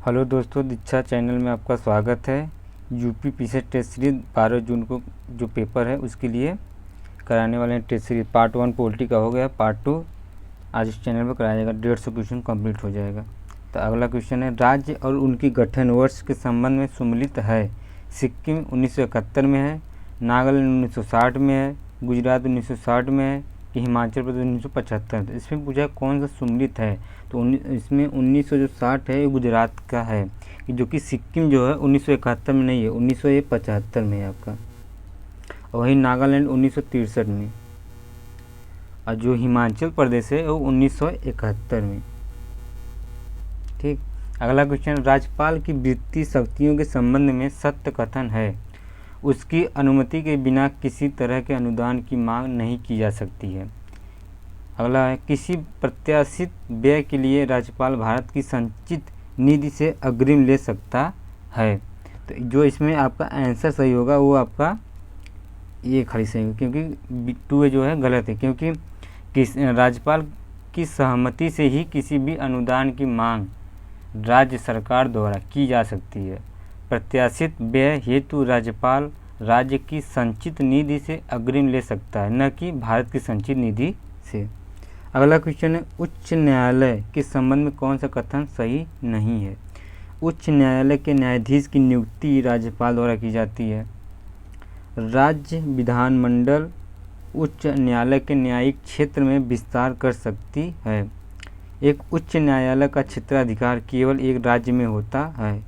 Hello दोस्तों, दीक्षा channel में आपका स्वागत है। यूपी पीसेट टेस्ट सीरीज 12 जून को जो पेपर है उसके लिए कराने वाले हैं। टेस्ट सीरीज पार्ट 1 पोल्ट्री का हो गया, पार्ट 2 आज इस चैनल पर कराया जाएगा। 150 क्वेश्चन कंप्लीट हो जाएगा। तो अगला क्वेश्चन है, राज्य और उनकी गठन वर्ष के संबंध में सुमेलित है। सिक्किम 1971 में है, नागालैंड 1960 में है, गुजरात 1960 में है कि हिमाचल प्रदेश 1975। इसमें पूछा कौन सा सुमेलित है, तो इसमें 1960 है ये गुजरात का है, जो कि सिक्किम जो है 1971 में नहीं है, 1975 में है आपका। और वही नागालैंड 1963 में, और जो हिमाचल प्रदेश है वो 1971 में। ठीक। अगला क्वेश्चन, राज्यपाल की वित्तीय शक्तियों के संबंध में सत्य कथन है। उसकी अनुमति के बिना किसी तरह के अनुदान की मांग नहीं की जा सकती है। अगला है, किसी प्रत्याशित व्यय के लिए राज्यपाल भारत की संचित निधि से अग्रिम ले सकता है। तो जो इसमें आपका आंसर सही होगा वो आपका ये खड़ी सही होगा, क्योंकि 2 जो है गलत है, क्योंकि राज्यपाल की सहमति से ही किसी भी अनुदान की मांग राज्य सरकार द्वारा की जा सकती है। प्रत्याशित व्यय हेतु राज्यपाल राज्य की संचित निधि से अग्रिम ले सकता है, न कि भारत की संचित निधि से। अगला क्वेश्चन है, उच्च न्यायालय के संबंध में कौन सा कथन सही नहीं है। उच्च न्यायालय के न्यायाधीश की नियुक्ति राज्यपाल द्वारा की जाती है। राज्य विधानमंडल उच्च न्यायालय के न्यायिक क्षेत्र में विस्तार कर सकती है। एक उच्च न्यायालय का क्षेत्राधिकार केवल एक राज्य में होता है।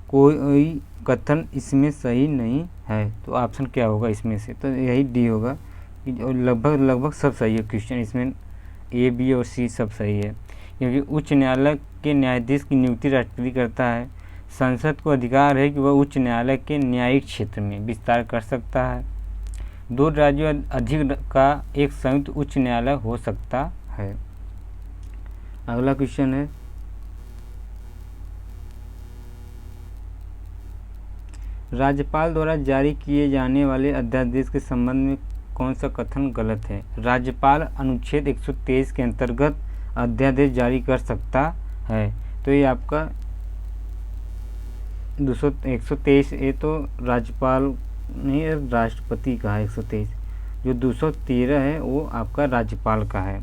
कोई कथन इसमें सही नहीं है, तो ऑप्शन क्या होगा इसमें से, तो यही डी होगा। लगभग सब सही है क्वेश्चन, इसमें ए, बी और सी सब सही है, क्योंकि उच्च न्यायालय के न्यायाधीश की नियुक्ति राष्ट्रपति करता है। संसद को अधिकार है कि वह उच्च न्यायालय के न्यायिक क्षेत्र में विस्तार कर सकता है। 2 राज्यों अधिक का एक संयुक्त उच्च न्यायालय हो सकता है। अगला क्वेश्चन है, राज्यपाल द्वारा जारी किए जाने वाले अध्यादेश के संबंध में कौन सा कथन गलत है। राज्यपाल अनुच्छेद 123 के अंतर्गत अध्यादेश जारी कर सकता है। तो ये आपका 123 ये तो राज्यपाल नहीं, राष्ट्रपति का है। 123 जो 213 है वो आपका राज्यपाल का है।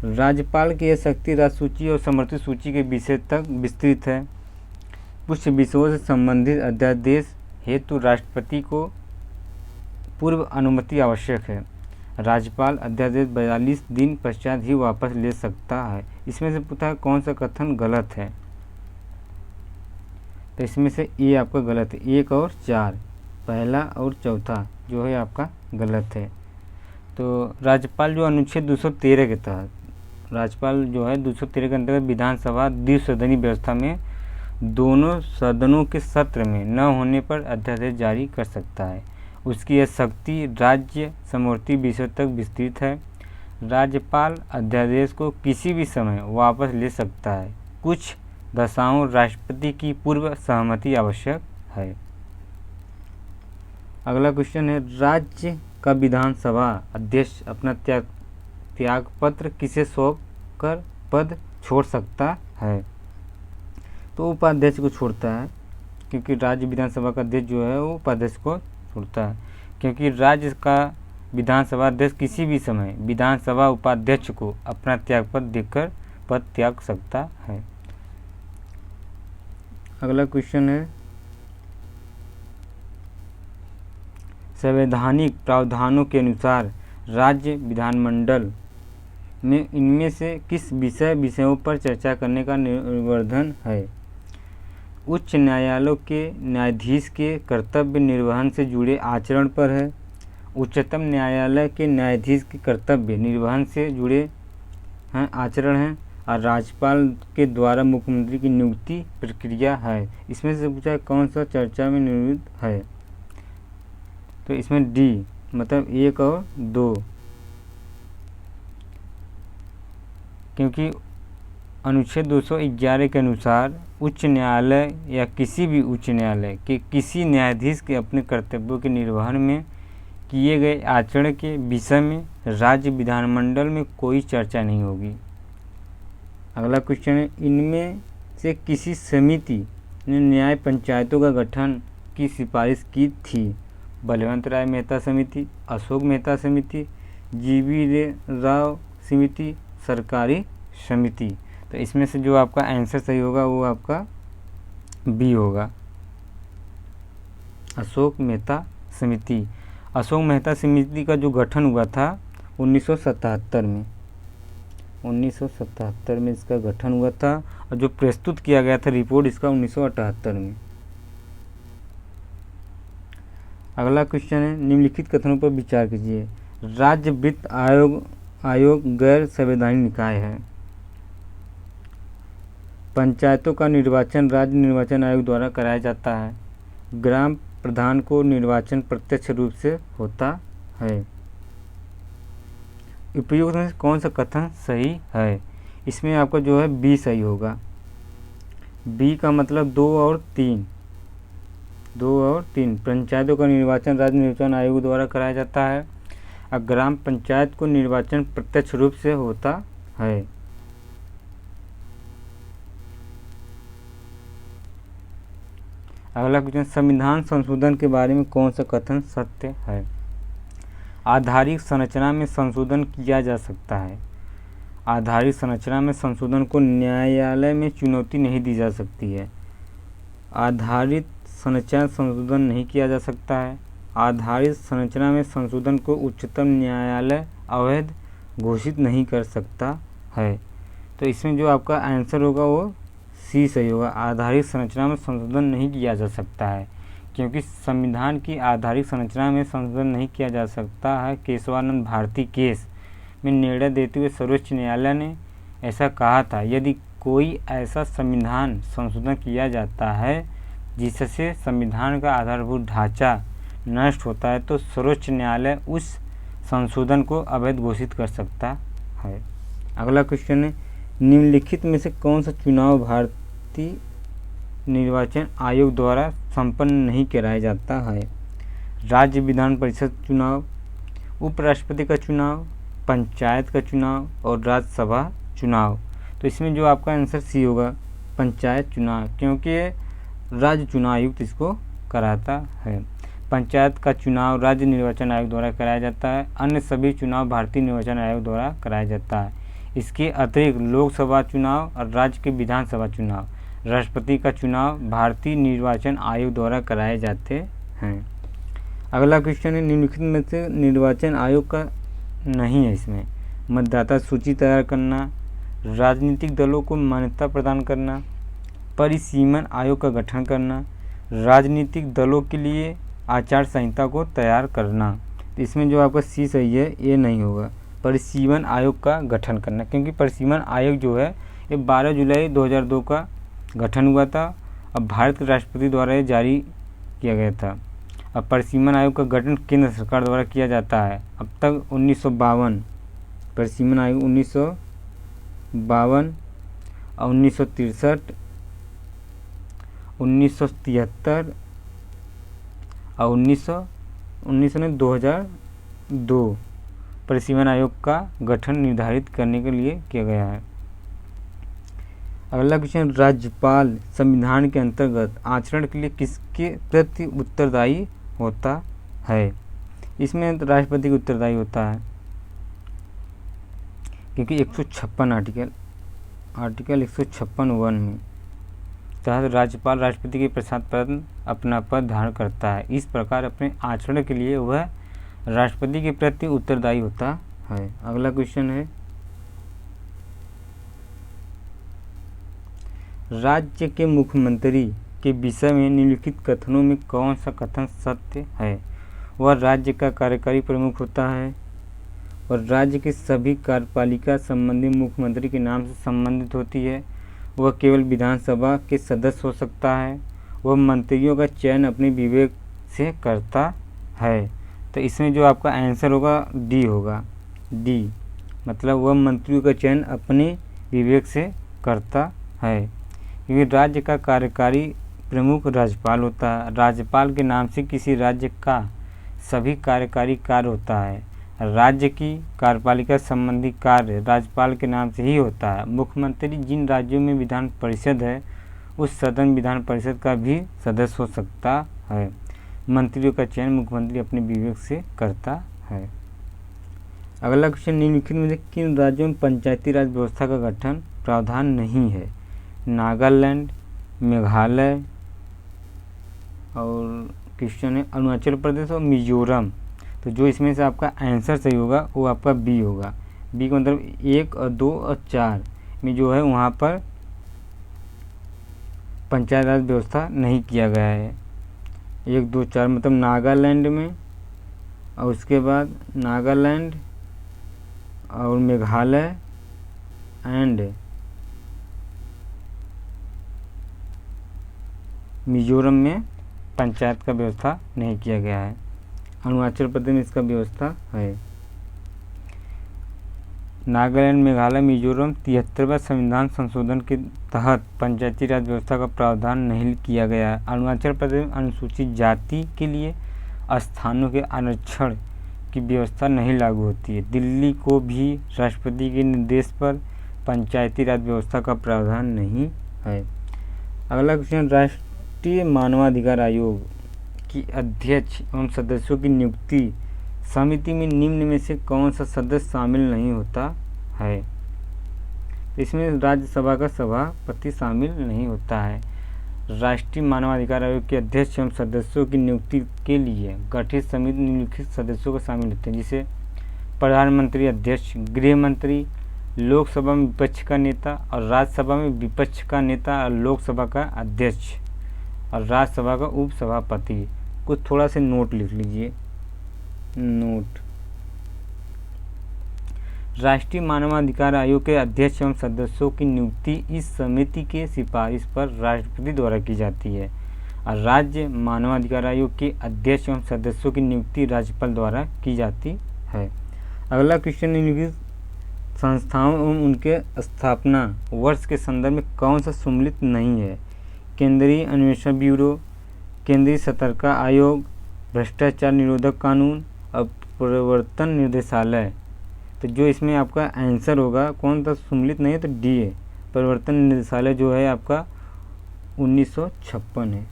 राज्यपाल की यह शक्ति राजसूची और समर्थित सूची के विषय तक विस्तृत है। कुछ विषयों से संबंधित अध्यादेश हेतु राष्ट्रपति को पूर्व अनुमति आवश्यक है। राज्यपाल अध्यादेश 42 दिन पश्चात ही वापस ले सकता है। इसमें से पूछा कौन सा कथन गलत है, तो इसमें से ये आपका गलत है। 1 और 4 पहला और चौथा जो है आपका गलत है। तो राज्यपाल जो अनुच्छेद 213 के तहत राज्यपाल जो है 213 के अंतर्गत विधानसभा द्विसदनीय व्यवस्था में दोनों सदनों के सत्र में न होने पर अध्यादेश जारी कर सकता है। उसकी यह शक्ति राज्य समवर्ती विषयों तक विस्तृत है। राज्यपाल अध्यादेश को किसी भी समय वापस ले सकता है। कुछ दशाओं राष्ट्रपति की पूर्व सहमति आवश्यक है। अगला क्वेश्चन है, राज्य का विधानसभा अध्यक्ष अपना त्यागपत्र किसे सौंप कर पद छोड़ सकता है। तो उपाध्यक्ष को छोड़ता है, क्योंकि राज्य विधानसभा का अध्यक्ष जो है वो उपाध्यक्ष को छोड़ता है, क्योंकि राज्य का विधानसभा अध्यक्ष किसी भी समय विधानसभा उपाध्यक्ष को अपना त्यागपत्र देकर पद त्याग सकता है। अगला क्वेश्चन है, संवैधानिक प्रावधानों के अनुसार राज्य विधानमंडल में इनमें से किस विषयों पर चर्चा करने का निर्वर्धन है। उच्च न्यायालयों के न्यायाधीश के कर्तव्य निर्वहन से जुड़े आचरण पर है। उच्चतम न्यायालय के न्यायाधीश के कर्तव्य निर्वहन से जुड़े हैं आचरण हैं, और राज्यपाल के द्वारा मुख्यमंत्री की नियुक्ति प्रक्रिया है। इसमें से पूछा कौन सा चर्चा में निर्मित है, तो इसमें डी मतलब 1 और 2, क्योंकि अनुच्छेद 211 के अनुसार उच्च न्यायालय या किसी भी उच्च न्यायालय के किसी न्यायाधीश के अपने कर्तव्यों के निर्वहन में किए गए आचरण के विषय में राज्य विधानमंडल में कोई चर्चा नहीं होगी। अगला क्वेश्चन है, इनमें से किसी समिति ने न्याय पंचायतों का गठन की सिफारिश की थी? बलवंत राय मेहता समिति, अशोक मेहता समिति, जीवी राव समिति, सरकारी समिति। तो इसमें से जो आपका आंसर सही होगा वो आपका बी होगा, अशोक मेहता समिति। अशोक मेहता समिति का जो गठन हुआ था 1977 में, 1977 में इसका गठन हुआ था और जो प्रस्तुत किया गया था रिपोर्ट इसका 1978 में। अगला क्वेश्चन है, निम्नलिखित कथनों पर विचार कीजिए। राज्य वित्त आयोग गैर संवैधानिक निकाय है। पंचायतों का निर्वाचन राज्य निर्वाचन आयोग द्वारा कराया जाता है। ग्राम प्रधान को निर्वाचन प्रत्यक्ष रूप से होता है। उपयुक्त में कौन सा कथन सही है? इसमें आपका जो है बी सही होगा। बी का मतलब 2 और 3, 2 और 3। पंचायतों का निर्वाचन राज्य निर्वाचन आयोग द्वारा कराया जाता है और ग्राम पंचायत को निर्वाचन प्रत्यक्ष रूप से होता है। अगला क्वेश्चन, संविधान संशोधन के बारे में कौन सा कथन सत्य है? आधारिक संरचना में संशोधन किया जा सकता है। आधारिक संरचना में संशोधन को न्यायालय में चुनौती नहीं दी जा सकती है। आधारित संरचना संशोधन नहीं किया जा सकता है। आधारित संरचना में संशोधन को उच्चतम न्यायालय अवैध घोषित नहीं कर सकता है। तो इसमें जो आपका आंसर होगा वो सी सही होगा। आधारिक संरचना में संशोधन नहीं किया जा सकता है, क्योंकि संविधान की आधारिक संरचना में संशोधन नहीं किया जा सकता है। केशवानंद भारती केस में निर्णय देते हुए सर्वोच्च न्यायालय ने ऐसा कहा था। यदि कोई ऐसा संविधान संशोधन किया जाता है जिससे संविधान का आधारभूत ढांचा नष्ट होता है तो सर्वोच्च न्यायालय उस संशोधन को अवैध घोषित कर सकता है। अगला क्वेश्चन है, निम्नलिखित में से कौन सा चुनाव भारतीय निर्वाचन आयोग द्वारा संपन्न नहीं कराया जाता है? राज्य विधान परिषद चुनाव, उपराष्ट्रपति का चुनाव, पंचायत का चुनाव और राज्यसभा चुनाव। तो इसमें जो आपका आंसर सी होगा, पंचायत चुनाव, क्योंकि राज्य चुनाव आयुक्त इसको कराता है। पंचायत का चुनाव राज्य निर्वाचन आयोग द्वारा कराया जाता है। अन्य सभी चुनाव भारतीय निर्वाचन आयोग द्वारा कराया जाता है। इसके अतिरिक्त लोकसभा चुनाव और राज्य के विधानसभा चुनाव, राष्ट्रपति का चुनाव भारतीय निर्वाचन आयोग द्वारा कराए जाते हैं। अगला क्वेश्चन है, निम्नलिखित में से निर्वाचन आयोग का नहीं है इसमें मतदाता सूची तैयार करना, राजनीतिक दलों को मान्यता प्रदान करना, परिसीमन आयोग का गठन करना, राजनीतिक दलों के लिए आचार संहिता को तैयार करना। तो इसमें जो आपका सी सही है, ये नहीं होगा, परिसीमन आयोग का गठन करना, क्योंकि परिसीमन आयोग जो है ये 12 जुलाई 2002 का गठन हुआ था और भारत के राष्ट्रपति द्वारा ये जारी किया गया था। अब परिसीमन आयोग का गठन केंद्र सरकार द्वारा किया जाता है। अब तक 1952 परिसीमन आयोग 1952 और 1963, 1973 और 2002 परिसीमन आयोग का गठन निर्धारित करने के लिए किया गया है। अगला क्वेश्चन, राज्यपाल संविधान के अंतर्गत आचरण के लिए किसके प्रति उत्तरदायी होता है? इसमें राष्ट्रपति का उत्तरदायी होता है, क्योंकि 156 आर्टिकल 156(1) में तहत राज्यपाल राष्ट्रपति के प्रसाद पर अपना पद धारण करता है। इस प्रकार अपने आचरण के लिए वह राष्ट्रपति के प्रति उत्तरदायी होता है। अगला क्वेश्चन है, राज्य के मुख्यमंत्री के विषय में निम्नलिखित कथनों में कौन सा कथन सत्य है? वह राज्य का कार्यकारी प्रमुख होता है और राज्य के सभी कार्यपालिका संबंधी मुख्यमंत्री के नाम से संबंधित होती है। वह केवल विधानसभा के सदस्य हो सकता है। वह मंत्रियों का चयन अपने विवेक से करता है। तो इसमें जो आपका आंसर होगा डी होगा। डी मतलब वह मंत्रियों का चयन अपने विवेक से करता है, क्योंकि राज्य का कार्यकारी प्रमुख राज्यपाल होता है। राज्यपाल के नाम से किसी राज्य का सभी कार्यकारी कार्य होता है। राज्य की कार्यपालिका संबंधी कार्य राज्यपाल के नाम से ही होता है। मुख्यमंत्री जिन राज्यों में विधान परिषद है उस सदन विधान परिषद का भी सदस्य हो सकता है। मंत्रियों का चयन मुख्यमंत्री अपने विवेक से करता है। अगला क्वेश्चन, निम्नलिखित में से किन राज्यों में पंचायती राज व्यवस्था का गठन प्रावधान नहीं है? नागालैंड, मेघालय और क्वेश्चन है अरुणाचल प्रदेश और मिजोरम। तो जो इसमें से आपका आंसर सही होगा वो आपका बी होगा। बी का मतलब 1 और 2 और 4 में जो है वहाँ पर पंचायत राज व्यवस्था नहीं किया गया है। 1, 2, 4 मतलब नागालैंड में, और उसके बाद नागालैंड और मेघालय एंड मिजोरम में पंचायत का व्यवस्था नहीं किया गया है। अरुणाचल प्रदेश में इसका व्यवस्था है। नागालैंड, मेघालय, मिजोरम 73वां संविधान संशोधन के तहत पंचायती राज व्यवस्था का प्रावधान नहीं किया गया है। अरुणाचल प्रदेश में अनुसूचित जाति के लिए स्थानों के आरक्षण की व्यवस्था नहीं लागू होती है। दिल्ली को भी राष्ट्रपति के निर्देश पर पंचायती राज व्यवस्था का प्रावधान नहीं है। अगला क्वेश्चन, राष्ट्रीय मानवाधिकार आयोग की अध्यक्ष एवं सदस्यों की नियुक्ति समिति में निम्न में से कौन सा सदस्य शामिल नहीं होता है? इसमें राज्यसभा का सभापति शामिल नहीं होता है। राष्ट्रीय मानवाधिकार आयोग के अध्यक्ष एवं सदस्यों की नियुक्ति के लिए गठित समिति निम्नलिखित सदस्यों को शामिल होते हैं, जिसे प्रधानमंत्री अध्यक्ष, गृह मंत्री, लोकसभा में विपक्ष का नेता और राज्यसभा में विपक्ष का नेता और लोकसभा का अध्यक्ष और राज्यसभा का उपसभापति। कुछ थोड़ा से नोट लिख लीजिए। नोट, राष्ट्रीय मानवाधिकार आयोग के अध्यक्ष एवं सदस्यों की नियुक्ति इस समिति के सिफारिश पर राष्ट्रपति द्वारा की जाती है और राज्य मानवाधिकार आयोग के अध्यक्ष एवं सदस्यों की नियुक्ति राज्यपाल द्वारा की जाती है। अगला क्वेश्चन, निम्नलिखित संस्थाओं एवं उनके स्थापना वर्ष के संदर्भ में कौन सा सम्मिलित नहीं है? केंद्रीय अन्वेषण ब्यूरो, केंद्रीय सतर्कता आयोग, भ्रष्टाचार निरोधक कानून और प्रवर्तन निर्देशालय। तो जो इसमें आपका आंसर होगा कौन सा सम्मिलित नहीं है, तो डी है, प्रवर्तन निर्देशालय जो है आपका 1956 है।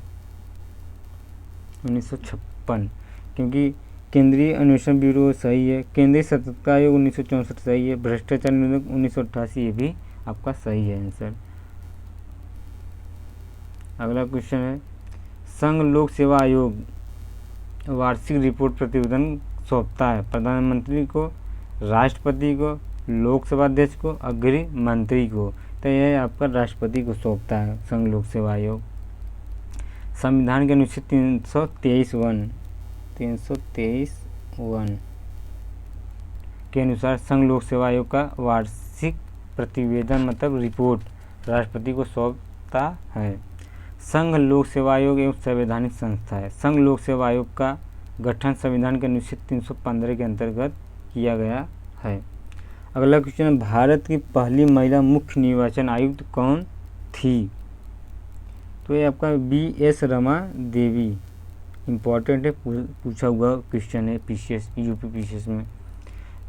1956, क्योंकि केंद्रीय अन्वेषण ब्यूरो सही है, केंद्रीय सतर्कता आयोग 1964 सही है, भ्रष्टाचार निरोधक 1988 ये भी आपका सही है आंसर। अगला क्वेश्चन है, संघ लोक सेवा आयोग वार्षिक रिपोर्ट प्रतिवेदन सौंपता है प्रधानमंत्री को, राष्ट्रपति को, लोकसभा अध्यक्ष को और गृह मंत्री को। तो यह आपका राष्ट्रपति को सौंपता है संघ लोक सेवा आयोग। संविधान के अनुच्छेद 323(1) के अनुसार संघ लोक सेवा आयोग का वार्षिक प्रतिवेदन मतलब रिपोर्ट राष्ट्रपति को सौंपता है। संघ लोक सेवा आयोग एक संवैधानिक संस्था है। संघ लोक सेवा आयोग का गठन संविधान के अनुच्छेद 315 के अंतर्गत किया गया है। अगला क्वेश्चन, भारत की पहली महिला मुख्य निर्वाचन आयुक्त कौन थी? तो ये आपका BS रमा देवी, इम्पॉर्टेंट है, पूछा हुआ क्वेश्चन है PCS UP PCS में।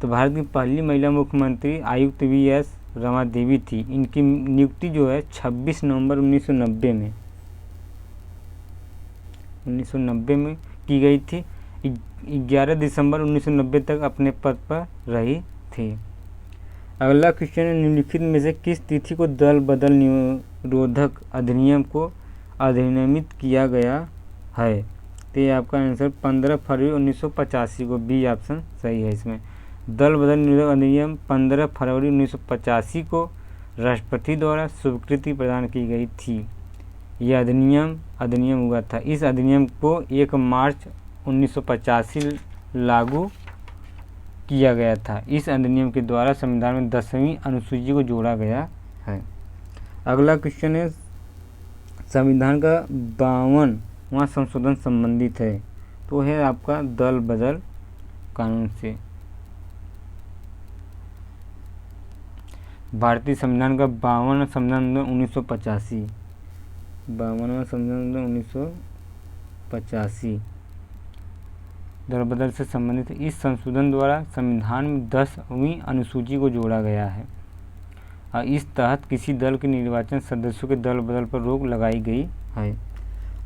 तो भारत की पहली महिला मुख्यमंत्री आयुक्त BS रमा देवी थी। इनकी नियुक्ति जो है 26 नवंबर 1990 में की गई थी। 11 दिसंबर 1990 तक अपने पद पर रही थी। अगला क्वेश्चन है, निम्नलिखित में से किस तिथि को दल बदल निरोधक अधिनियम को अधिनियमित किया गया है? तो ये आपका आंसर 15 फरवरी 1985 को, बी ऑप्शन सही है इसमें। दल बदल निरोधक अधिनियम 15 फरवरी 1985 को राष्ट्रपति द्वारा स्वीकृति प्रदान की गई थी। यह अधिनियम हुआ था। इस अधिनियम को 1 मार्च 1985 लागू किया गया था। इस अधिनियम के द्वारा संविधान में 10वीं अनुसूची को जोड़ा गया है। अगला क्वेश्चन है, संविधान का 52वां संशोधन संबंधित है, तो है आपका दल बदल कानून से। भारतीय संविधान का 52वां संविधान 1985, 52वां संविधान 1985 दल बदल से संबंधित है। इस संशोधन द्वारा संविधान में 10वीं अनुसूची को जोड़ा गया है और इस तहत किसी दल के निर्वाचन सदस्यों के दल बदल पर रोक लगाई गई है।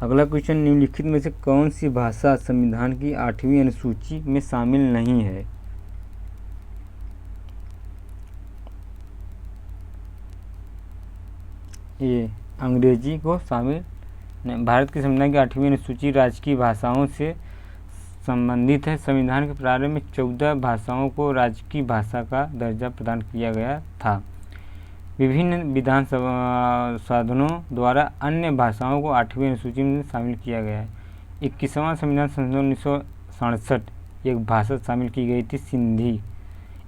अगला क्वेश्चन, निम्नलिखित में से कौन सी भाषा संविधान की 8वीं अनुसूची में शामिल नहीं है? ये अंग्रेजी को शामिल नहीं। भारत के संविधान की 8वीं अनुसूची राजकीय भाषाओं से संबंधित है। संविधान के प्रारंभ में 14 भाषाओं को राजकीय भाषा का दर्जा प्रदान किया गया था। विभिन्न विधान साधनों द्वारा अन्य भाषाओं को 8वीं अनुसूची में शामिल किया गया है। 21वां संविधान संशोधन 1967 एक भाषा शामिल की गई थी, सिंधी।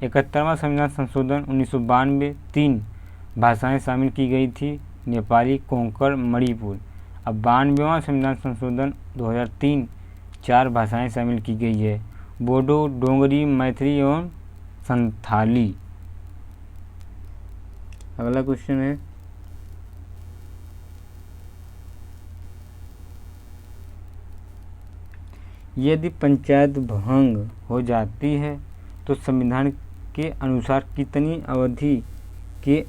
71वां संविधान संशोधन 1992 3 भाषाएं शामिल की गई थी, नेपाली, कोंकण, मणिपुर। अब 92वां संविधान संशोधन 2003 4 भाषाएं शामिल की गई है, बोडो, डोगरी, मैथिली एवं संथाली। अगला क्वेश्चन है, यदि पंचायत भंग हो जाती है तो संविधान के अनुसार कितनी अवधि के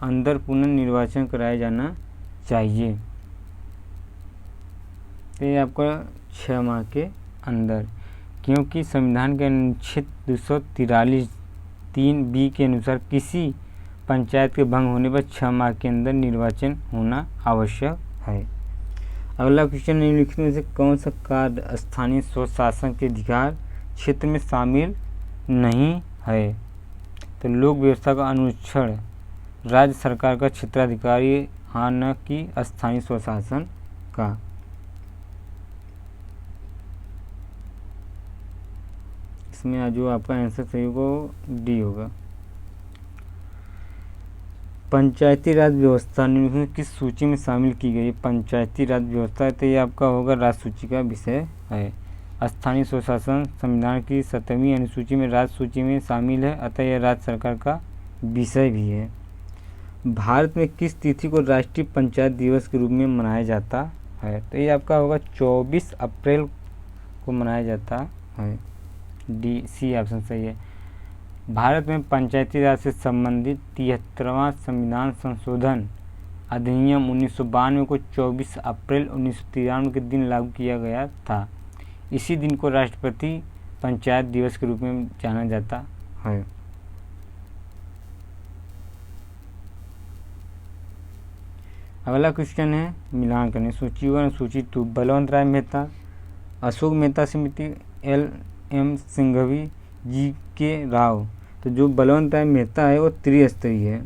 अंदर पुनर्निर्वाचन कराया जाना चाहिए? तो ये आपका 6 माह के अंदर, क्योंकि संविधान के अनुच्छेद 243 3B के अनुसार किसी पंचायत के भंग होने पर 6 माह के अंदर निर्वाचन होना आवश्यक है। अगला क्वेश्चन, निम्नलिखित में से कौन सा कार्य स्थानीय स्वशासन के अधिकार क्षेत्र में शामिल नहीं है? तो लोक व्यवस्था का अनुच्छेद राज्य सरकार का क्षेत्राधिकारी, हाँ, न कि स्थानीय स्वशासन का। इसमें जो आपका आंसर सही होगा वो डी होगा। पंचायती राज व्यवस्था निम्नलिखित किस सूची में शामिल की गई? पंचायती राज व्यवस्था, तो ये आपका होगा राज्य सूची का विषय है। स्थानीय स्वशासन संविधान की 7वीं अनुसूची में राज्य सूची में शामिल है, अतः यह राज्य सरकार का विषय भी है। भारत में किस तिथि को राष्ट्रीय पंचायत दिवस के रूप में मनाया जाता है? तो ये आपका होगा 24 अप्रैल को मनाया जाता है। डी, सी ऑप्शन सही है। भारत में पंचायती राज से संबंधित 73वां संविधान संशोधन अधिनियम 1992 को 24 अप्रैल 1993 के दिन लागू किया गया था। इसी दिन को राष्ट्रपति पंचायत दिवस के रूप में जाना जाता है। अगला क्वेश्चन है मिलान करने। सूची 1 सूची 2, बलवंत राय मेहता, अशोक मेहता समिति, LM सिंघवी, GK राव। तो जो बलवंत राय मेहता है वो त्रिस्तरीय है,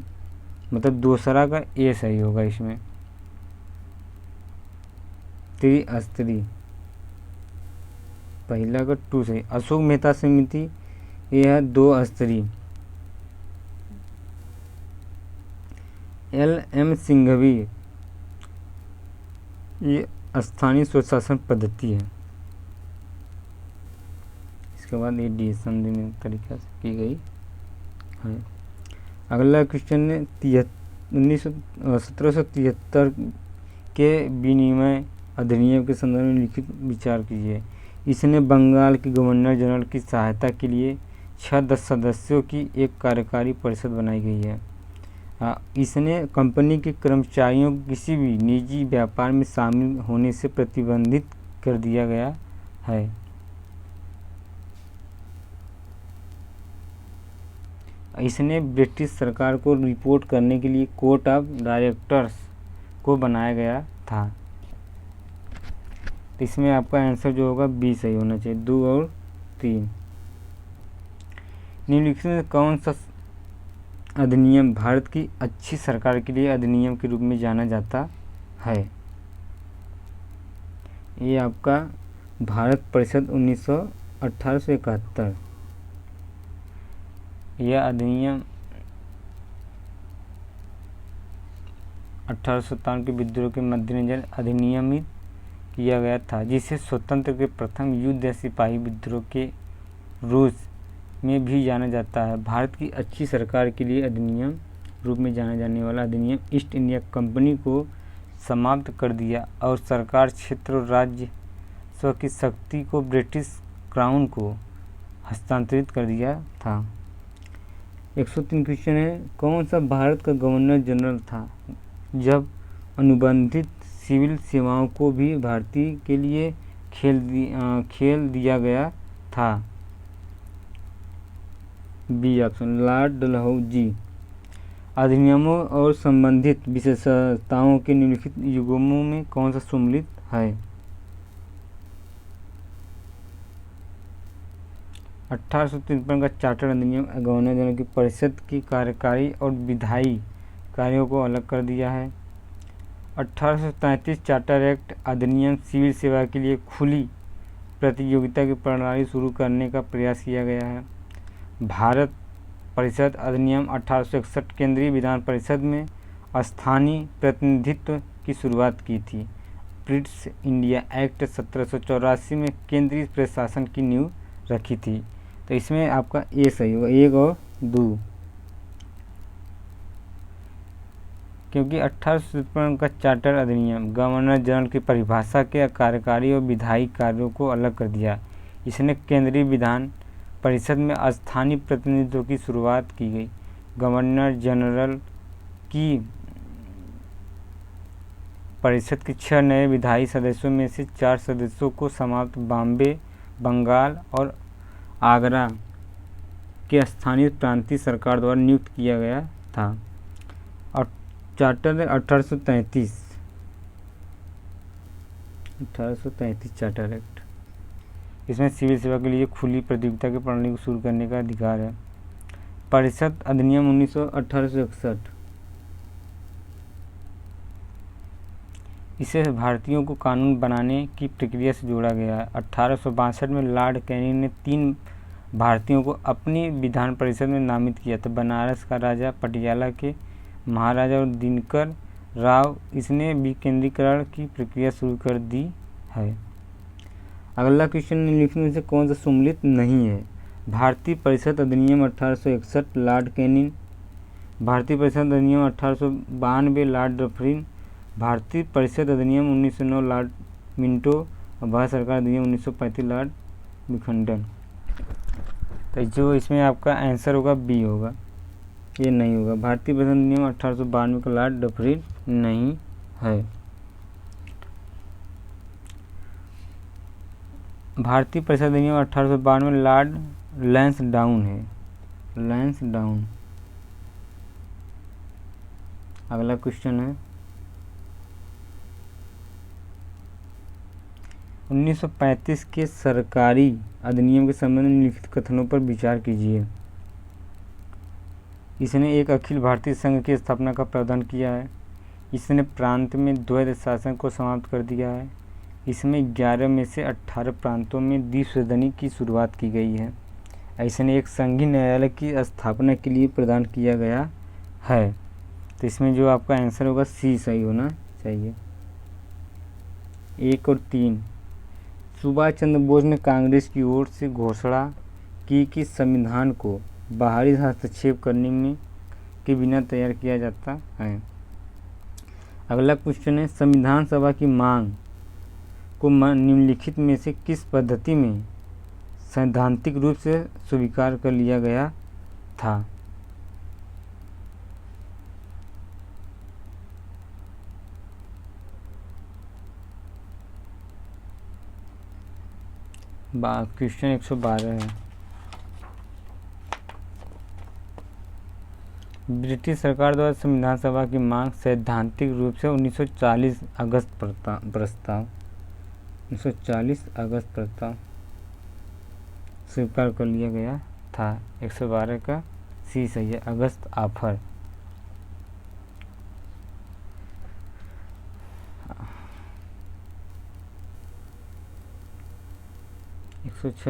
मतलब दूसरा का ए सही होगा इसमें, त्रिस्तरीय। पहला का 2 सही। अशोक मेहता समिति ये है 2 स्तरीय। LM सिंघवी ये स्थानीय स्वशासन पद्धति है। इसके बाद ये डी संविधान तरीका से की गई है। अगला क्वेश्चन है 1773 के विनिमय अधिनियम के संदर्भ में लिखित विचार कीजिए। इसने बंगाल के गवर्नर जनरल की सहायता के लिए 6 सदस्यों की एक कार्यकारी परिषद बनाई गई है। इसने कंपनी के कर्मचारियों को किसी भी निजी व्यापार में शामिल होने से प्रतिबंधित कर दिया गया है। इसने ब्रिटिश सरकार को रिपोर्ट करने के लिए कोर्ट ऑफ डायरेक्टर्स को बनाया गया था। तो इसमें आपका आंसर जो होगा बी सही होना चाहिए, 2 और 3। निम्नलिखित में कौन सा अधिनियम भारत की अच्छी सरकार के लिए अधिनियम के रूप में जाना जाता है? ये आपका भारत परिषद 1871। यह अधिनियम 1857 के विद्रोह के मद्देनजर अधिनियमित किया गया था, जिसे स्वतंत्र के प्रथम युद्ध या सिपाही विद्रोह के रूस में भी जाना जाता है। भारत की अच्छी सरकार के लिए अधिनियम रूप में जाना जाने वाला अधिनियम ईस्ट इंडिया कंपनी को समाप्त कर दिया और सरकार क्षेत्र और राज्य स्व की शक्ति को ब्रिटिश क्राउन को हस्तांतरित कर दिया था। 103 क्वेश्चन है, कौन सा भारत का गवर्नर जनरल था जब अनुबंधित सिविल सेवाओं को भी भारतीय के लिए खेल दिया गया था? B option, Lord Dalhousie. अधिनियमों और संबंधित विशेषताओं के निम्नलिखित युग्मों में कौन सा सम्मिलित है? 1853 का चार्टर अधिनियम गवर्नर जनरल की परिषद की कार्यकारी और विधायी कार्यों को अलग कर दिया है। 1833 चार्टर एक्ट अधिनियम सिविल सेवा के लिए खुली प्रतियोगिता की प्रणाली शुरू करने का प्रयास किया गया है। भारत परिषद अधिनियम 1861 केंद्रीय विधान परिषद में स्थानीय प्रतिनिधित्व की शुरुआत की थी। ब्रिटिश इंडिया एक्ट 1784 में केंद्रीय प्रशासन की नींव रखी थी। तो इसमें आपका ए सही होगा, 1 और 2, क्योंकि 1853 का चार्टर अधिनियम गवर्नर जनरल की परिभाषा के कार्यकारी और विधायी कार्यों को अलग कर दिया। इसने केंद्रीय विधान परिषद में स्थानीय प्रतिनिधित्व की शुरुआत की गई। गवर्नर जनरल की परिषद के 6 नए विधायी सदस्यों में से 4 सदस्यों को समाप्त बॉम्बे, बंगाल और आगरा के स्थानीय प्रांतीय सरकार द्वारा नियुक्त किया गया था। और चार्टर 1833 चार्टर एक्ट, इसमें सिविल सेवा के लिए खुली प्रतियोगिता की प्रणाली को शुरू करने का अधिकार है। परिषद अधिनियम 1861, इसे भारतीयों को कानून बनाने की प्रक्रिया से जोड़ा गया है। 1862 में लॉर्ड कैनिंग ने 3 भारतीयों को अपनी विधान परिषद में नामित किया था, बनारस का राजा, पटियाला के महाराजा और दिनकर राव। इसने विकेंद्रीकरण की प्रक्रिया शुरू कर दी है। अगला क्वेश्चन निम्नलिखित में से कौन सा सम्मिलित नहीं है? भारतीय परिषद अधिनियम 1861 लॉर्ड कैनिंग, भारतीय परिषद अधिनियम 1892 लॉर्ड डफरिन, भारतीय परिषद अधिनियम 1909 लॉर्ड मिंटो और भारत सरकार अधिनियम 1935 लॉर्ड विखंडन। तो जो इसमें आपका आंसर होगा बी होगा, ये नहीं होगा। भारतीय परिषद अधिनियम 1892 का लॉर्ड डफरिन नहीं है। भारतीय परिषद अधिनियम 1892 में लॉर्ड लैंसडाउन है, लैंसडाउन। अगला क्वेश्चन है 1935 के सरकारी अधिनियम के संबंध में निम्नलिखित कथनों पर विचार कीजिए। इसने एक अखिल भारतीय संघ की स्थापना का प्रावधान किया है। इसने प्रांत में द्वैध शासन को समाप्त कर दिया है। इसमें 11 में से 18 प्रांतों में द्विसदनी की शुरुआत की गई है। इसने एक संघीय न्यायालय की स्थापना के लिए प्रदान किया गया है। तो इसमें जो आपका आंसर होगा सी सही होना चाहिए। 1 और 3, सुभाष चंद्र बोस ने कांग्रेस की ओर से घोषणा की कि संविधान को बाहरी हस्तक्षेप करने में के बिना तैयार किया जाता है। अगला क्वेश्चन है, संविधान सभा की मांग को निम्नलिखित में से किस पद्धति में सैद्धांतिक रूप से स्वीकार कर लिया गया था? क्वेश्चन 112 है। ब्रिटिश सरकार द्वारा संविधान सभा की मांग सैद्धांतिक रूप से 1940 अगस्त प्रस्ताव स्वीकार कर लिया गया था। 112 का सी सही है, अगस्त ऑफर।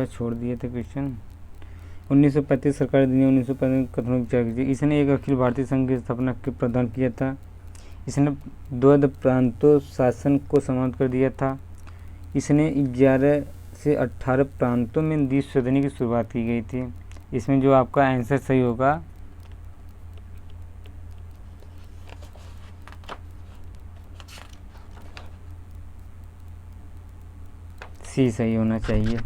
छोड़ दिए थे क्वेश्चन। 1935 सरकार अधिनियम 1935 कथनों विचार कीजिए। इसने एक अखिल भारतीय संघ की स्थापना के प्रदान किया था। इसने द्वैध प्रांतों शासन को समाप्त कर दिया था। इसने 11 से 18 प्रांतों में द्विसदनी की शुरुआत की गई थी। इसमें जो आपका आंसर सही होगा सी सही होना चाहिए।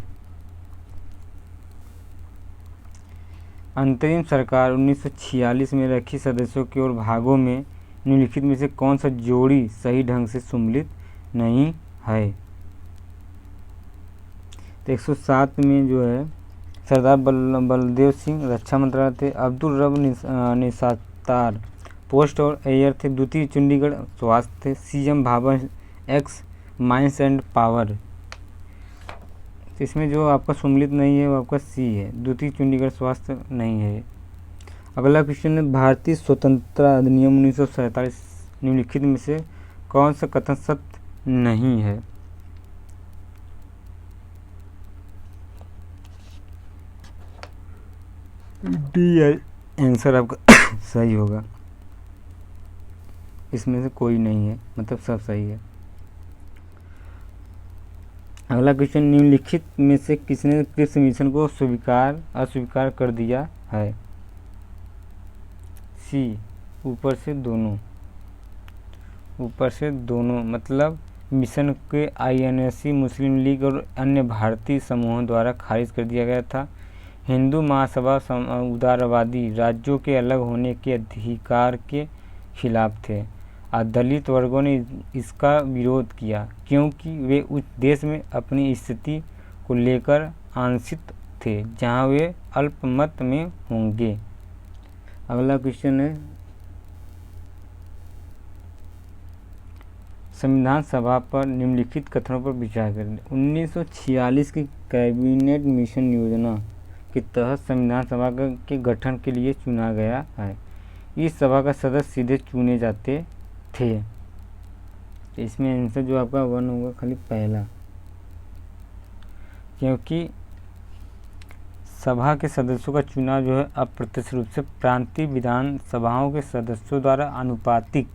अंतरिम सरकार 1946 में रखी सदस्यों की ओर भागों में निम्नलिखित में से कौन सा जोड़ी सही ढंग से सम्मिलित नहीं है। तो 107 में जो है सरदार बलदेव सिंह रक्षा मंत्रालय थे, अब्दुल रब निसार पोस्ट और एयर थे, द्वितीय चंडीगढ़ स्वास्थ्य थे, CM Bhabha x mines and power. तो इसमें जो आपका सम्मिलित नहीं है वो आपका सी है, द्वितीय चंडीगढ़ स्वास्थ्य नहीं है। अगला क्वेश्चन है भारतीय स्वतंत्रता अधिनियम 1947 निम्नलिखित में से कौन सा कथन सत्य नहीं है। डी आंसर आपका सही होगा, इसमें से कोई नहीं है, मतलब सब सही है। अगला क्वेश्चन निम्नलिखित में से किसने क्रिप्स मिशन को अस्वीकार कर दिया है। सी ऊपर से दोनों मतलब मिशन के INSC मुस्लिम लीग और अन्य भारतीय समूहों द्वारा खारिज कर दिया गया था। हिंदू महासभा उदारवादी राज्यों के अलग होने के अधिकार के खिलाफ थे। दलित वर्गों ने इसका विरोध किया क्योंकि वे उस देश में अपनी स्थिति को लेकर आंशिक थे जहां वे अल्पमत में होंगे। अगला क्वेश्चन है संविधान सभा पर निम्नलिखित कथनों पर विचार करें। 1946 की कैबिनेट मिशन योजना के तहत संविधान सभा के गठन के लिए चुना गया है। इस सभा का सदस्य सीधे चुने जाते थे। इसमें आंसर जो आपका 1 होगा खाली पहला, क्योंकि सभा के सदस्यों का चुनाव जो है अप्रत्यक्ष रूप से प्रांतीय विधान सभाओं के सदस्यों द्वारा आनुपातिक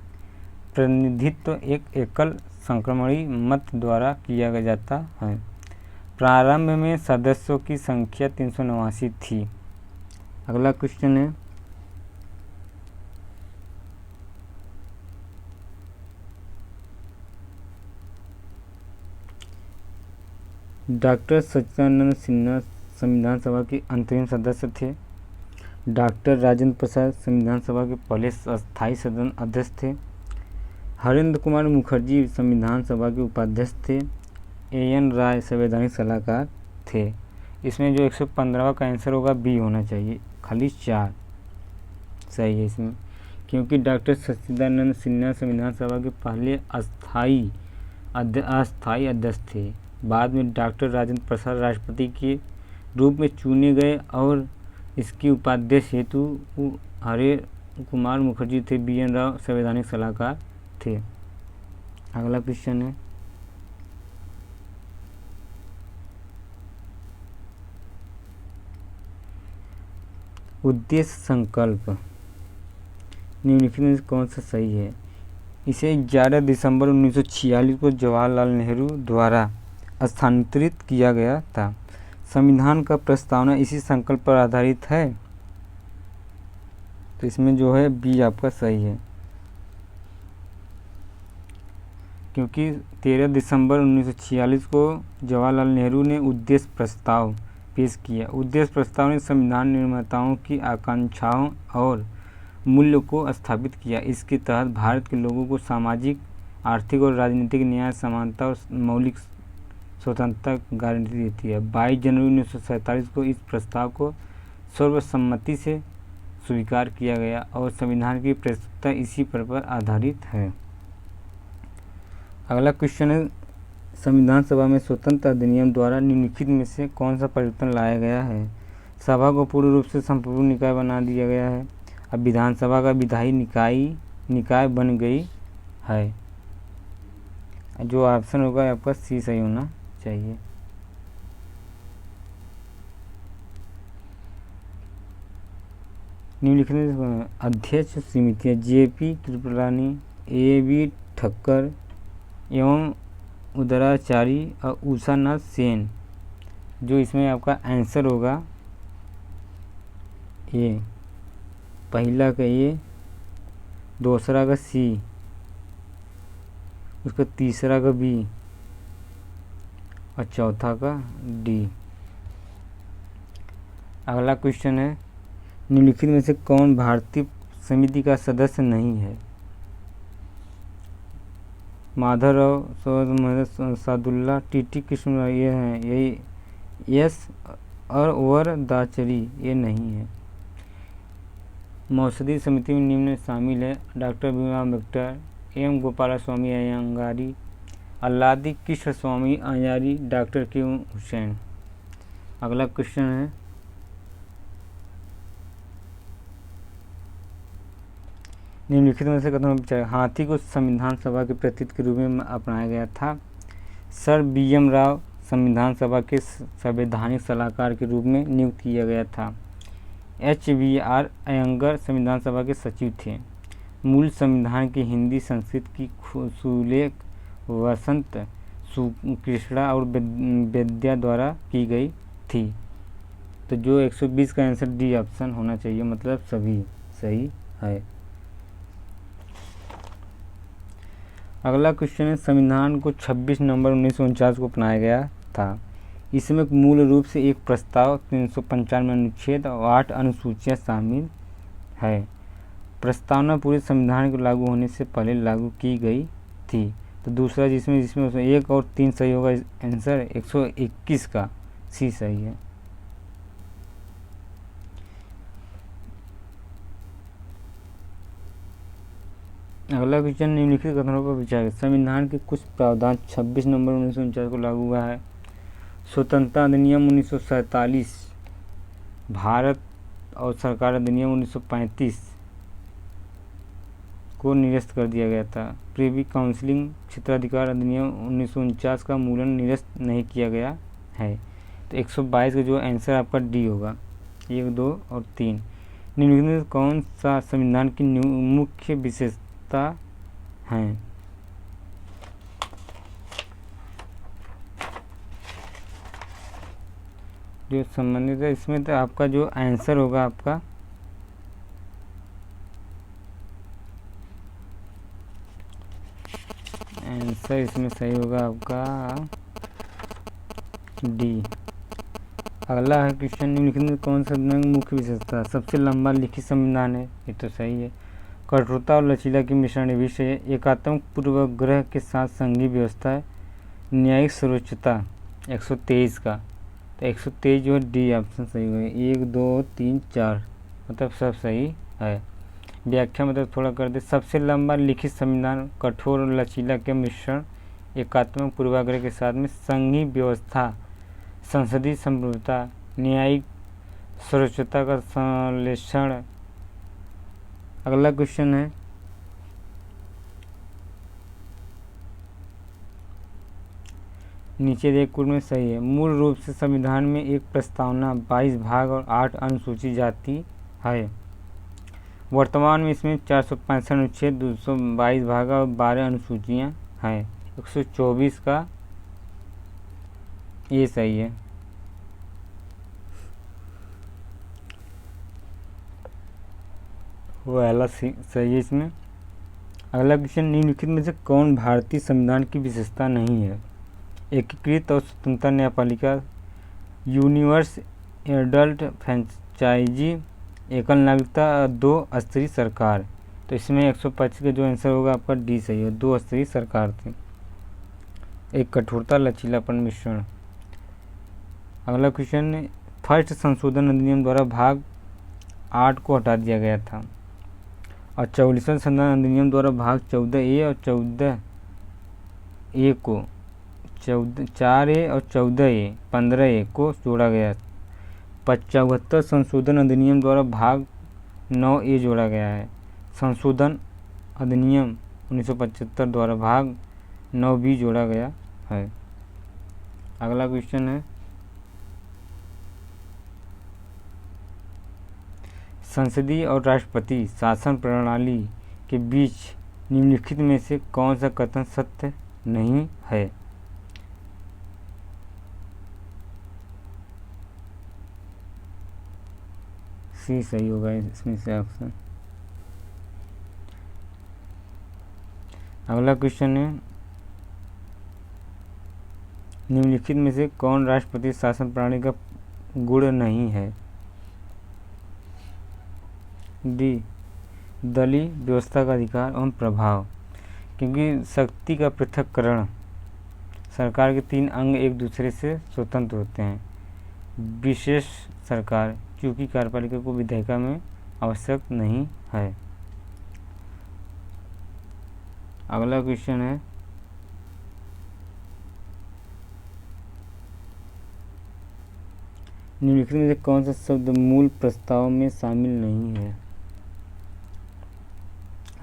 प्रतिनिधित्व एक एकल संक्रमणी मत द्वारा किया जाता है। प्रारंभ में सदस्यों की संख्या 389 थी। अगला क्वेश्चन है डॉक्टर सच्चिदानंद सिन्हा संविधान सभा के अंतरिम सदस्य थे। डॉक्टर राजेंद्र प्रसाद संविधान सभा के पहले अस्थायी सदन अध्यक्ष थे। हरेंद्र कुमार मुखर्जी संविधान सभा के उपाध्यक्ष थे। AN राय संवैधानिक सलाहकार थे। इसमें जो 115वां का आंसर होगा बी होना चाहिए, खाली 4 सही है इसमें, क्योंकि डॉक्टर सच्चिदानंद सिन्हा संविधान सभा के पहले अस्थायी अध्यक्ष थे। बाद में डॉक्टर राजेंद्र प्रसाद राष्ट्रपति के रूप में चुने गए और इसकी उपाध्यक्ष हेतु हरेंद्र कुमार मुखर्जी थे। BN राव संवैधानिक सलाहकार थे। अगला क्वेश्चन है उद्देश्य संकल्प निम्नलिखित में कौन सा सही है। इसे 11 दिसंबर 1946 को जवाहरलाल नेहरू द्वारा स्थानांतरित किया गया था। संविधान का प्रस्तावना इसी संकल्प पर आधारित है, तो इसमें जो है बी आपका सही है, क्योंकि 13 दिसंबर 1946 को जवाहरलाल नेहरू ने उद्देश्य प्रस्ताव पेश किया। उद्देश्य प्रस्ताव ने संविधान निर्माताओं की आकांक्षाओं और मूल्यों को स्थापित किया। इसके तहत भारत के लोगों को सामाजिक, आर्थिक और राजनीतिक न्याय, समानता और मौलिक स्वतंत्रता गारंटी देती है। 22 जनवरी 1947 को इस प्रस्ताव को सर्वसम्मति से स्वीकार किया गया और संविधान की प्रस्तुतता इसी पर आधारित है। अगला क्वेश्चन है संविधान सभा में स्वतंत्रता अधिनियम द्वारा निम्नलिखित में से कौन सा परिवर्तन लाया गया है। सभा को पूर्ण रूप से संपूर्ण निकाय बना दिया गया है। अब विधानसभा का विधायी निकाय बन गई है। जो ऑप्शन होगा आपका सी सही होना चाहिए। निम्नलिखित में अध्यक्ष समितियाँ JP कृपलानी, AB ठक्कर एवं उदराचारी और उषानाथ सेन। जो इसमें आपका आंसर होगा ए, पहला का ए, दूसरा का सी, उसका तीसरा का बी और चौथा का डी। अगला क्वेश्चन है निम्नलिखित में से कौन भारतीय समिति का सदस्य नहीं है? माधवराव, सैयद मोहम्मद सादुल्ला, टीटी कृष्णराव ये हैं, यही एस और वरदाचरी ये नहीं है। मौसदी समिति में निम्न शामिल है: डॉक्टर भीमराव अम्बेडकर, एम गोपालस्वामी अयंगारी, अल्लादी कृष्ण स्वामी अयंगारी, डॉक्टर के हुसैन। अगला क्वेश्चन है, निम्नलिखित में से कथन विचार हाथी को संविधान सभा के प्रतीक के रूप में अपनाया गया था? सर BM राव संविधान सभा के संवैधानिक सलाहकार के रूप में नियुक्त किया गया था। HBR अयंगर संविधान सभा के सचिव थे। मूल संविधान की हिंदी संस्कृत की सुलेख वसंत कृष्णा और वेद्या द्वारा की गई थी। तो जो 120 का आंसर डी ऑप्शन होना चाहिए, मतलब सभी सही है। अगला क्वेश्चन है, संविधान को 26 नवंबर 1949 को अपनाया गया था। इसमें मूल रूप से एक प्रस्ताव, 395 अनुच्छेद और 8 अनुसूचियाँ शामिल है। प्रस्तावना पूरे संविधान के लागू होने से पहले लागू की गई थी। तो दूसरा जिसमें 1 और 3 सही होगा, आंसर 121 का सी सही है। अगला क्वेश्चन, निम्नलिखित कथनों पर विचार। संविधान के कुछ प्रावधान 26 नवंबर 1949 को लागू हुआ है। स्वतंत्रता अधिनियम 1947, भारत और सरकार अधिनियम 1935 को निरस्त कर दिया गया था। प्रिवी काउंसिलिंग क्षेत्राधिकार अधिनियम 1949 का मूल्यांकन निरस्त नहीं किया गया है। तो 122 का जो आंसर आपका डी होगा, 1, 2 और 3। निम्नलिखित में कौन सा संविधान की मुख्य विशेषता है? जो संबंधित है इसमें, तो आपका जो आंसर होगा, आपका आंसर इसमें सही होगा आपका डी। अगला है क्वेश्चन, निम्नलिखित में कौन सा संविधान की मुख्य विशेषता? सबसे लंबा लिखित संविधान है, ये तो सही है। कठोरता और लचीला की मिश्रण विषय है। एकात्मक पूर्वाग्रह के साथ संघीय व्यवस्था है। न्यायिक सर्वोच्चता 123 का, तो 123 जो है डी ऑप्शन सही होगा। 1, 2, 3, 4 मतलब सब सही है। व्याख्या मतलब थोड़ा कर दे। सबसे लंबा लिखित संविधान, कठोर और लचीला के मिश्रण, एकात्मक पूर्वाग्रह के साथ में संघीय व्यवस्था, संसदीय संप्रभुता, न्यायिक सर्वोच्चता का संश्लेषण। अगला क्वेश्चन है, नीचे दिए कुल में सही है। मूल रूप से संविधान में एक प्रस्तावना, 22 भाग और 8 अनुसूची जाती है। वर्तमान में इसमें 465 अनुच्छेद, 222 भाग और 12 अनुसूचियाँ हैं। 124 का ये सही है। वो पहला सही है इसमें। अगला क्वेश्चन, निम्नलिखित में से कौन भारतीय संविधान की विशेषता नहीं है? एकीकृत और स्वतंत्र न्यायपालिका, यूनिवर्स एडल्ट फ्रेंचाइजी, एकल नागरिकता, 2 स्तरीय सरकार। तो इसमें 125 का जो आंसर होगा आपका डी सही है, 2 स्तरीय सरकार थी। एक कठोरता लचीलापन मिश्रण। अगला क्वेश्चन, फर्स्ट संशोधन अधिनियम द्वारा भाग 8 को हटा दिया गया था और 44वें संशोधन अधिनियम द्वारा भाग 14A और 14A को 4A और 14A 15A को जोड़ा गया। 75 संशोधन अधिनियम द्वारा भाग 9A जोड़ा गया है। संशोधन अधिनियम 1975 द्वारा भाग 9B जोड़ा गया है। अगला क्वेश्चन है, संसदीय और राष्ट्रपति शासन प्रणाली के बीच निम्नलिखित में से कौन सा कथन सत्य नहीं है? सी सही होगा इसमें से ऑप्शन। अगला क्वेश्चन है, निम्नलिखित में से कौन राष्ट्रपति शासन प्रणाली का गुण नहीं है? डी दलीय व्यवस्था का अधिकार एवं प्रभाव, क्योंकि शक्ति का पृथक्करण, सरकार के 3 अंग एक दूसरे से स्वतंत्र होते हैं। विशेष सरकार, चूंकि कार्यपालिका को विधायिका में आवश्यक नहीं है। अगला क्वेश्चन है, निम्नलिखित में से कौन सा शब्द मूल प्रस्ताव में शामिल नहीं है?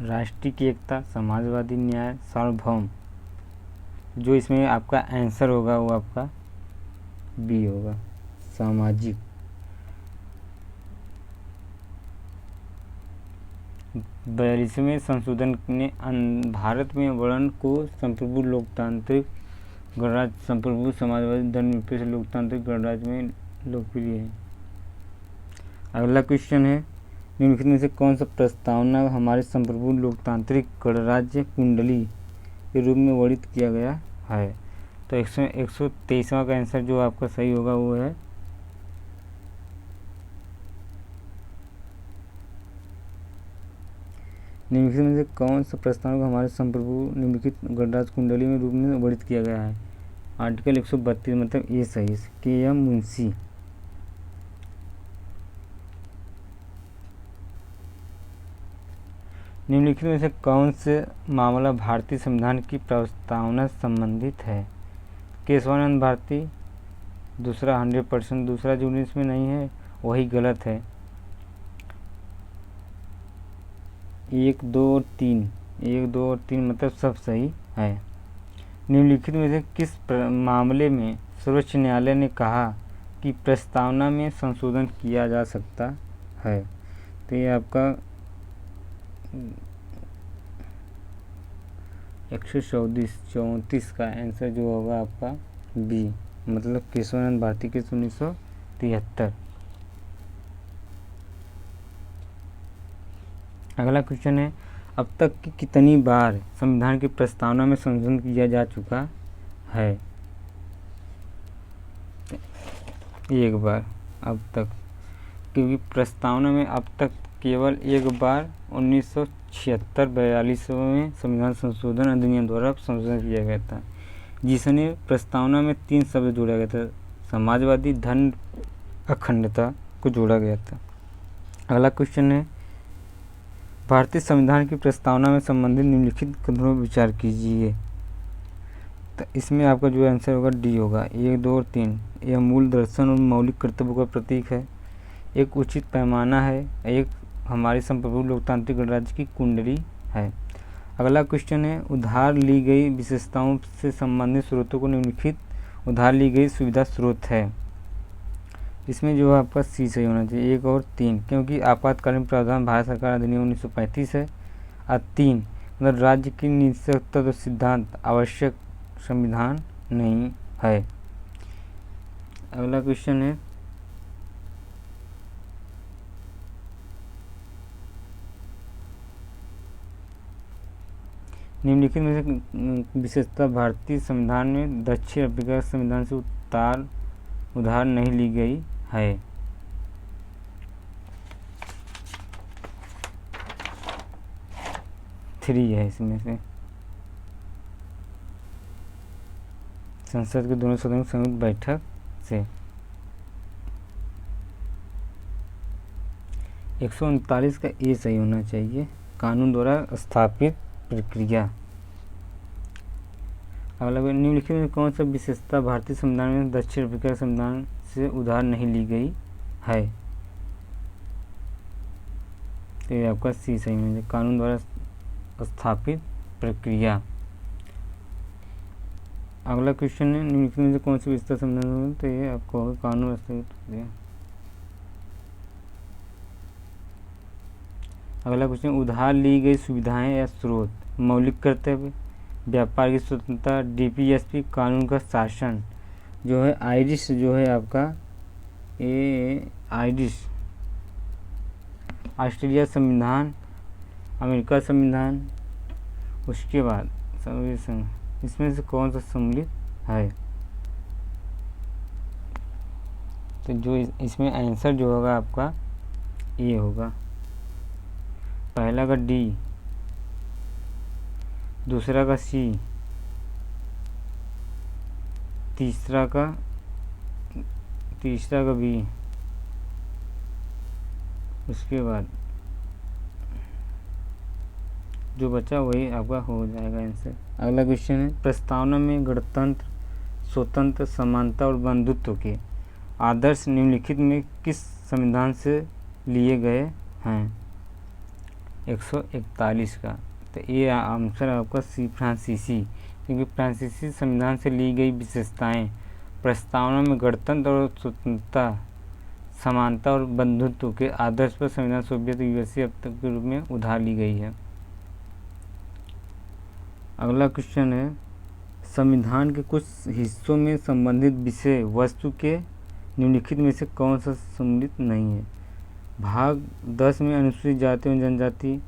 राष्ट्रीय एकता, समाजवादी, न्याय, सार्वभौम। जो इसमें आपका आंसर होगा वो आपका बी होगा, सामाजिक। 42वें संशोधन ने भारत में वर्ण को संप्रभु लोकतांत्रिक गणराज्य, संप्रभु समाजवादी, धर्मनिरपेक्ष लोकतांत्रिक गणराज्य में लोकप्रिय है। अगला क्वेश्चन है, निम्नलिखित में से कौन सा प्रस्तावना हमारे संप्रभु लोकतांत्रिक गणराज्य कुंडली के रूप में वर्णित किया गया है? तो 123वां का आंसर जो आपका सही होगा वो है निम्नलिखित में से कौन सा प्रस्तावना को हमारे संप्रभु निम्नलिखित गणराज्य कुंडली में रूप में वर्णित किया गया है? आर्टिकल 132 मतलब ये सही है, के.एम. मुंशी। निम्नलिखित में से कौन से मामला भारतीय संविधान की प्रस्तावना संबंधित है? केशवानंद भारती, दूसरा 100%, दूसरा जो इसमें नहीं है वही गलत है। 1, 2 और 3, 1, 2 और 3 मतलब सब सही है। निम्नलिखित में से किस मामले में सर्वोच्च न्यायालय ने कहा कि प्रस्तावना में संशोधन किया जा सकता है? तो ये आपका 134 का आंसर जो होगा आपका बी, मतलब केशवानंद भारती के 1973। अगला क्वेश्चन है, अब तक की कितनी बार संविधान की प्रस्तावना में संशोधन किया जा चुका है? 1 बार अब तक, क्योंकि प्रस्तावना में अब तक केवल 1 बार 1976-42वें संविधान संशोधन अधिनियम द्वारा संशोधन किया गया था, जिसने प्रस्तावना में 3 शब्द जोड़ा गया था, समाजवादी, धर्म अखंडता को जोड़ा गया था। अगला क्वेश्चन है, भारतीय संविधान की प्रस्तावना में संबंधित निम्नलिखित कथनों पर विचार कीजिए। तो इसमें आपका जो आंसर होगा डी होगा, 1, 2 और 3। यह मूल दर्शन और मौलिक कर्तव्यों का प्रतीक है, एक उचित पैमाना है, एक हमारे संप्रभु लोकतांत्रिक गणराज्य की कुंडली है। अगला क्वेश्चन है, उधार ली गई विशेषताओं से संबंधित स्रोतों को निम्नलिखित उधार ली गई सुविधा स्रोत है। इसमें जो है आपका सी सही होना चाहिए, 1 और 3, क्योंकि आपातकालीन प्रावधान भारत सरकार अधिनियम 1935 है। और 3 मतलब राज्य की निःशर्त तो सिद्धांत आवश्यक संविधान नहीं है। अगला क्वेश्चन है, निम्नलिखित में से विशेषता भारतीय संविधान में दक्षिण अफ्रीका संविधान से उधार नहीं ली गई है? थ्री है इसमें से, संसद के दोनों सदनों की संयुक्त बैठक से। 139 का ए सही होना चाहिए, कानून द्वारा स्थापित प्रक्रिया। अगला, निम्नलिखित में कौन सा विशेषता भारतीय संविधान में दक्षिण अफ्रीका संविधान से उधार नहीं ली गई है? तो ये आपका सी सही है, कानून द्वारा स्थापित प्रक्रिया। अगला क्वेश्चन है, निम्नलिखित में से कौन सी विशेषता संविधान, तो ये आपको होगा कानून स्थापित प्रक्रिया। अगला क्वेश्चन, उधार ली गई सुविधाएं या स्रोत, मौलिक कर्तव्य, व्यापार की स्वतंत्रता, डीपीएसपी, कानून का शासन। जो है आयरिश जो है आपका आयरिश, ऑस्ट्रेलिया संविधान, अमेरिका संविधान, उसके बाद संघ, इसमें से कौन सा सम्मिलित है? तो जो इसमें आंसर जो होगा आपका ए होगा। पहला का डी, दूसरा का सी, तीसरा का बी, उसके बाद जो बचा वही आपका हो जाएगा आंसर। अगला क्वेश्चन है, प्रस्तावना में गणतंत्र, स्वतंत्र, समानता और बंधुत्व के आदर्श निम्नलिखित में किस संविधान से लिए गए हैं? 141 का। तो ये आंसर आपका सी, फ्रांसीसी, क्योंकि फ्रांसीसी संविधान से ली गई विशेषताएं प्रस्तावना में गणतंत्र और स्वतंत्रता, समानता और बंधुत्व के आदर्श पर संविधान सोवियत यूएसए अब तक के रूप में उधार ली गई है। अगला क्वेश्चन है, संविधान के कुछ हिस्सों में संबंधित विषय वस्तु के निम्नलिखित में से कौन सा सम्मिलित नहीं है? भाग 10 में अनुसूचित जाति एवं जनजाति,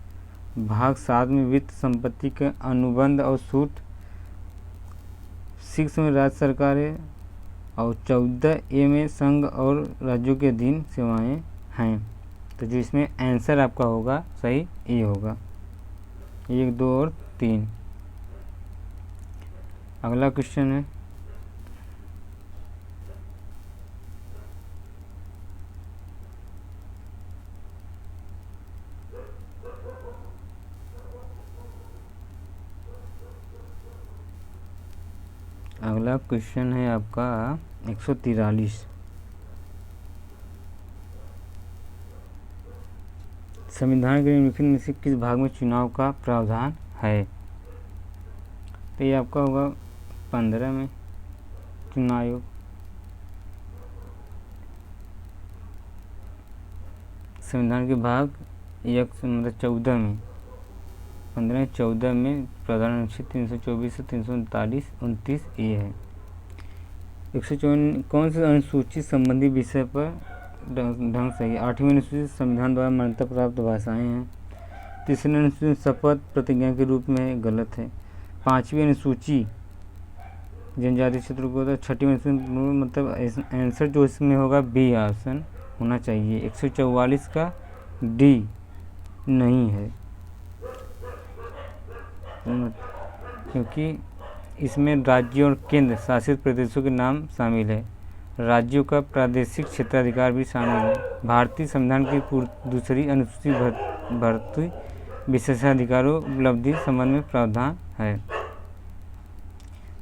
भाग 7 में वित्त संपत्ति के अनुबंध और छूट, 6 में राज्य सरकारें और 14A में संघ और राज्यों के अधीन सेवाएं हैं। तो जो इसमें आंसर आपका होगा सही ए होगा, 1, 2 और 3। अगला क्वेश्चन है, अगला क्वेश्चन है आपका 143। संविधान के निम्नलिखित में से किस भाग में चुनाव का प्रावधान है? तो ये आपका होगा 15 में चुनाव आयोग। संविधान के भाग 14 में, 15-14 में प्रावधान अनुच्छेद 324 से 339 29 ये है। 154 कौन से अनुसूचित संबंधी विषय पर ढंग सही है? 8वीं अनुसूचित संविधान द्वारा मान्यता प्राप्त भाषाएं हैं। 3री अनुसूचित शपथ प्रतिज्ञा के रूप में गलत है। 5वीं अनुसूची जनजातीय क्षेत्र को, तो 6वीं अनुसूची मतलब आंसर जो इसमें होगा बी ऑप्शन होना चाहिए। 144 का डी नहीं है, क्योंकि इसमें राज्यों और केंद्र शासित प्रदेशों के नाम शामिल है। राज्यों का प्रादेशिक क्षेत्राधिकार भी शामिल है। भारतीय संविधान की दूसरी अनुसूची भर्ती विशेषाधिकारों उपलब्धि संबंध में प्रावधान है।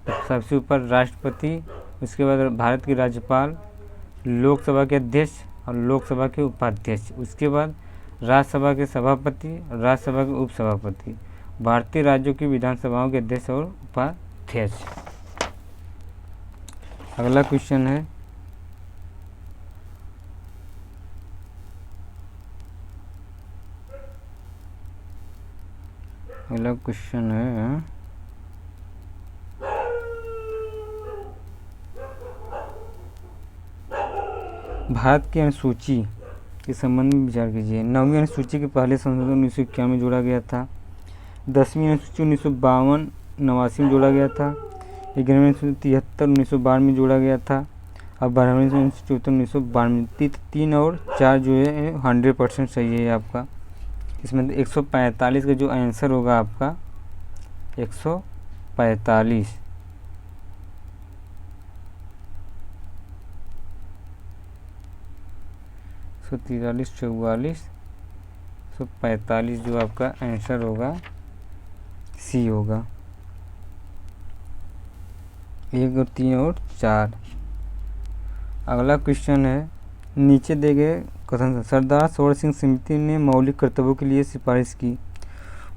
तो सबसे ऊपर राष्ट्रपति, उसके बाद भारत के राज्यपाल, लोकसभा के अध्यक्ष और लोकसभा के उपाध्यक्ष, उसके बाद राज्यसभा के सभापति, राज्यसभा के उपसभापति, भारतीय राज्यों की विधानसभाओं के अध्यक्ष और उपाध्यक्ष। अगला क्वेश्चन है, भारत की अनुसूची के संबंध में विचार कीजिए। 9वीं अनुसूची के पहले संशोधन 1951 में जोड़ा गया था। 10वीं अनुसूची 1952-89 में जोड़ा गया था। 11वीं अनुसूची 73 1992 में जोड़ा गया था। और 12वीं अनुसूची 1992 में। 3 और 4 जो है 100% सही है आपका। इसमें 145 का जो आंसर होगा आपका 145। तो 43, 44, 145 जो आपका आंसर होगा सी होगा। 1 और 3 और 4। अगला क्वेश्चन है, नीचे दिए गए कथन सरदार सरोवर सिंह समिति ने मौलिक कर्तव्यों के लिए सिफारिश की।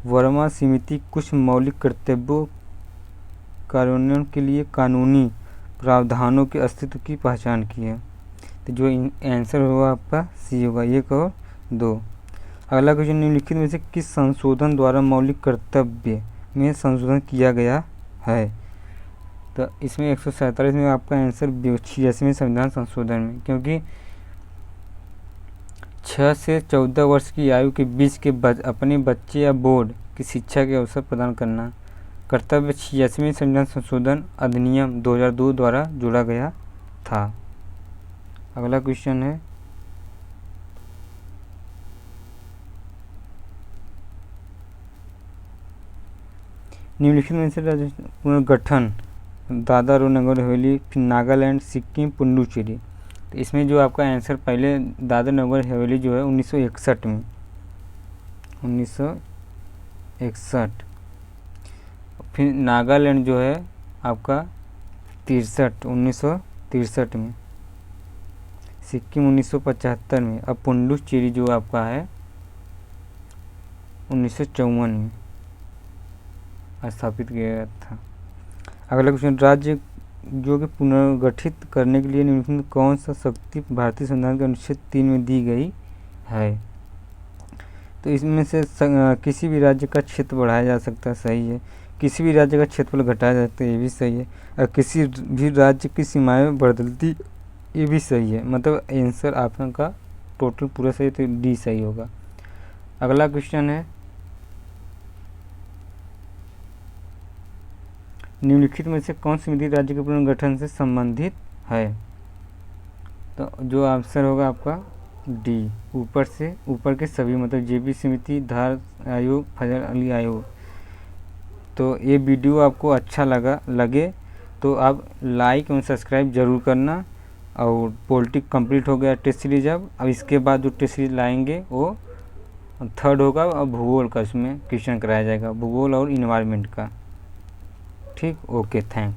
वर्मा समिति कुछ मौलिक कर्तव्यों कार्यान्वयन के लिए कानूनी प्रावधानों के अस्तित्व की पहचान की है। तो जो आंसर होगा आपका सी होगा, 1 और 2। अगला क्वेश्चन, निम्नलिखित में से किस संशोधन द्वारा मौलिक कर्तव्य में संशोधन किया गया है? तो इसमें 147 में आपका आंसर 86वें संविधान संशोधन में, क्योंकि 6 से 14 वर्ष की आयु के बीच के अपने बच्चे या बोर्ड की शिक्षा के अवसर प्रदान करना कर्तव्य 86वें संविधान संशोधन अधिनियम 2002 द्वारा जोड़ा गया था। अगला क्वेश्चन है, निम्नलिखित में से राज्य पुनर्गठन दादर और नगर हवेली, फिर नागालैंड, सिक्किम, पुडुचेरी। तो इसमें जो आपका आंसर पहले दादर नगर हवेली जो है 1961 में, 1961। फिर नागालैंड जो है आपका 1963 में, सिक्किम 1975 में, अब पुडुचेरी जो आपका है 1954 में स्थापित किया गया था। अगला क्वेश्चन, राज्य जो कि पुनर्गठित करने के लिए निम्नलिखित में कौन सा शक्ति भारतीय संविधान के अनुच्छेद 3 में दी गई है? तो इसमें से किसी भी राज्य का क्षेत्र बढ़ाया जा सकता है, सही है। किसी भी राज्य का क्षेत्रफल घटाया जा सकता है, ये भी सही है। और किसी भी राज्य की सीमाएं बदलती, ये भी सही है। मतलब आंसर आपका टोटल पूरा सही, तो डी सही होगा। अगला क्वेश्चन है, निम्नलिखित में से कौन सी विधि राज्य के पुनर्गठन से संबंधित है? तो जो आंसर होगा आपका डी, ऊपर के सभी, मतलब जेबी समिति, धार आयोग, फजल अली आयोग। तो ये वीडियो आपको अच्छा लगे तो आप लाइक और सब्सक्राइब जरूर करना। और पॉलिटिक्स कंप्लीट हो गया टेस्ट सीरीज। अब इसके बाद जो टेस्ट सीरीज लाएंगे वो थर्ड होगा, और भूगोल का उसमें क्वेश्चन कराया जाएगा, भूगोल और इन्वायरमेंट का। ठीक, ओके, थैंक।